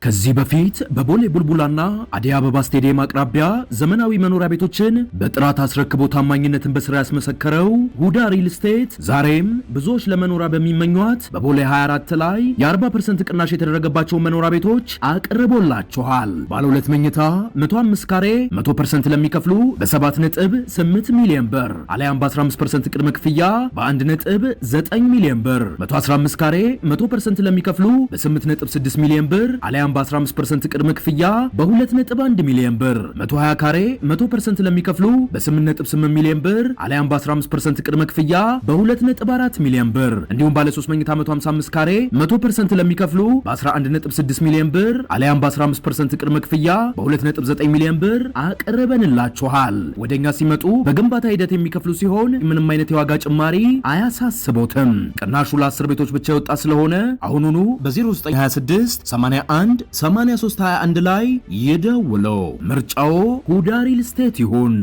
ከዚህ በፊት በቦሌ ቡልቡላና አዲስ አበባ ስቴዲየም አቅራቢያ ዘመናዊ መኖሪያ ቤቶችን በጥራት አስረክቦ ታማኝነትን በስራ ያስመሰከረው ሁዳ ሪል ስቴት ዛሬም ብዙዎች ለመኖሪያ በሚመኟት በቦሌ 24 ላይ የ40% ቅናሽ የተደረገባቸው መኖሪያ ቤቶች አቅርቦላችኋል። ባለ 2 መኝታ 105 ካሬ 100% ለሚከፍሉ በ7.8 ሚሊዮን ብር አሊያም በ15% ቅድመ ክፍያ በ1.9 ሚሊዮን ብር፣ 115 ካሬ 100% ለሚከፍሉ በ8.6 ሚሊዮን ብር አሊያም በ15% ቅድመ ክፍያ በ2.1 ሚሊዮን ብር፣ 120 ካሬ 100% ለሚከፍሉ በ8.8 ሚሊዮን ብር አሊያም በ15% ቅድመ ክፍያ በ2.4 ሚሊዮን ብር፣ እንዲሁም ባለ 3 መኝታ 155 ካሬ 100% ለሚከፍሉ በ11.6 ሚሊዮን ብር አሊያም በ15% ቅድመ ክፍያ በ2.9 ሚሊዮን ብር አቅርበንላችኋል። ወደኛ ሲመጡ በግንባታ ሂደት የሚከፍሉ ሲሆን ምንም አይነት የዋጋ ጭማሪ አያሳስቦትም። ቅናሹ ለ10 ቤቶች ብቻ የወጣ ስለሆነ አሁኑኑ በ0926 81 8321 ላይ ይደውሉ። ምርጫው ሁዳ ሪል ስቴት ይሁን።